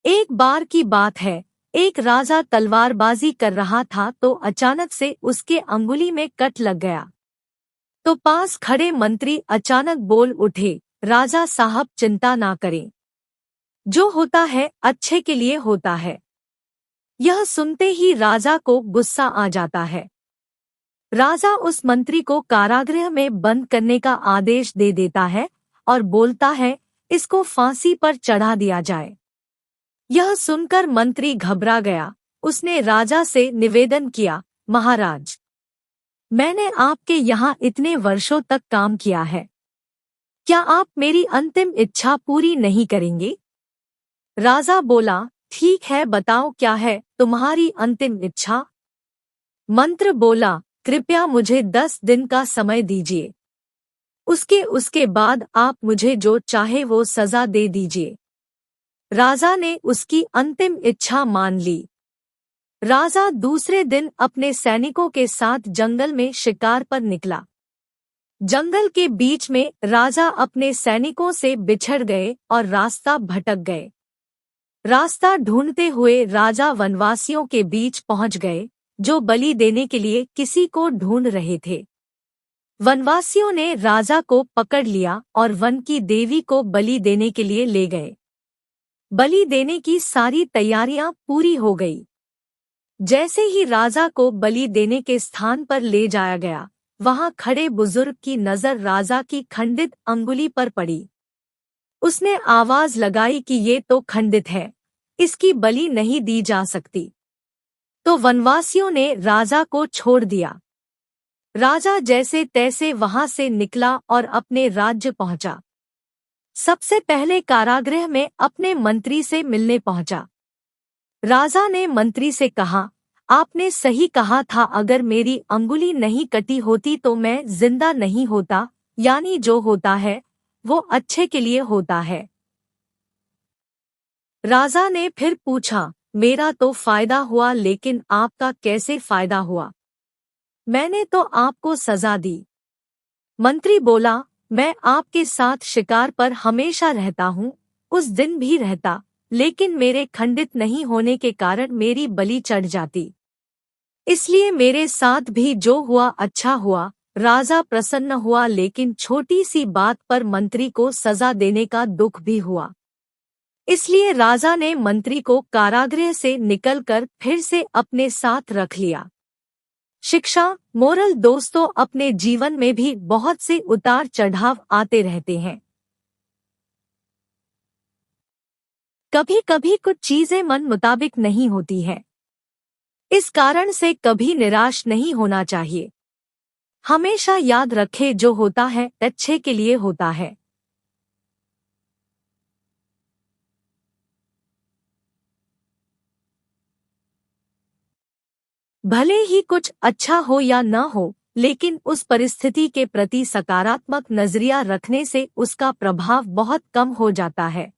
एक बार की बात है, एक राजा तलवारबाजी कर रहा था तो अचानक से उसके अंगुली में कट लग गया। तो पास खड़े मंत्री अचानक बोल उठे, राजा साहब चिंता ना करें, जो होता है अच्छे के लिए होता है। यह सुनते ही राजा को गुस्सा आ जाता है। राजा उस मंत्री को कारागृह में बंद करने का आदेश दे देता है और बोलता है, इसको फांसी पर चढ़ा दिया जाए। यह सुनकर मंत्री घबरा गया। उसने राजा से निवेदन किया, महाराज, मैंने आपके यहाँ इतने वर्षों तक काम किया है, क्या आप मेरी अंतिम इच्छा पूरी नहीं करेंगे? राजा बोला, ठीक है, बताओ क्या है तुम्हारी अंतिम इच्छा? मंत्र बोला, कृपया मुझे 10 दिन का समय दीजिए। उसके बाद आप मुझे जो चाहे वो सजा दे दीजिए। राजा ने उसकी अंतिम इच्छा मान ली। राजा दूसरे दिन अपने सैनिकों के साथ जंगल में शिकार पर निकला। जंगल के बीच में राजा अपने सैनिकों से बिछड़ गए और रास्ता भटक गए। रास्ता ढूंढते हुए राजा वनवासियों के बीच पहुंच गए, जो बलि देने के लिए किसी को ढूंढ रहे थे। वनवासियों ने राजा को पकड़ लिया और वन की देवी को बलि देने के लिए ले गए। बलि देने की सारी तैयारियां पूरी हो गई। जैसे ही राजा को बलि देने के स्थान पर ले जाया गया, वहां खड़े बुजुर्ग की नजर राजा की खंडित अंगुली पर पड़ी। उसने आवाज लगाई कि ये तो खंडित है, इसकी बलि नहीं दी जा सकती। तो वनवासियों ने राजा को छोड़ दिया। राजा जैसे तैसे वहां से निकला और अपने राज्य पहुंचा। सबसे पहले कारागृह में अपने मंत्री से मिलने पहुंचा। राजा ने मंत्री से कहा, आपने सही कहा था, अगर मेरी अंगुली नहीं कटी होती तो मैं जिंदा नहीं होता, यानी जो होता है वो अच्छे के लिए होता है। राजा ने फिर पूछा, मेरा तो फायदा हुआ, लेकिन आपका कैसे फायदा हुआ? मैंने तो आपको सजा दी। मंत्री बोला, मैं आपके साथ शिकार पर हमेशा रहता हूँ, उस दिन भी रहता, लेकिन मेरे खंडित नहीं होने के कारण मेरी बलि चढ़ जाती, इसलिए मेरे साथ भी जो हुआ अच्छा हुआ। राजा प्रसन्न हुआ, लेकिन छोटी सी बात पर मंत्री को सजा देने का दुख भी हुआ। इसलिए राजा ने मंत्री को कारागृह से निकलकर फिर से अपने साथ रख लिया। शिक्षा, मोरल दोस्तों, अपने जीवन में भी बहुत से उतार चढ़ाव आते रहते हैं। कभी कभी कुछ चीजें मन मुताबिक नहीं होती हैं। इस कारण से कभी निराश नहीं होना चाहिए। हमेशा याद रखें, जो होता है अच्छे के लिए होता है। भले ही कुछ अच्छा हो या न हो, लेकिन उस परिस्थिति के प्रति सकारात्मक नजरिया रखने से उसका प्रभाव बहुत कम हो जाता है।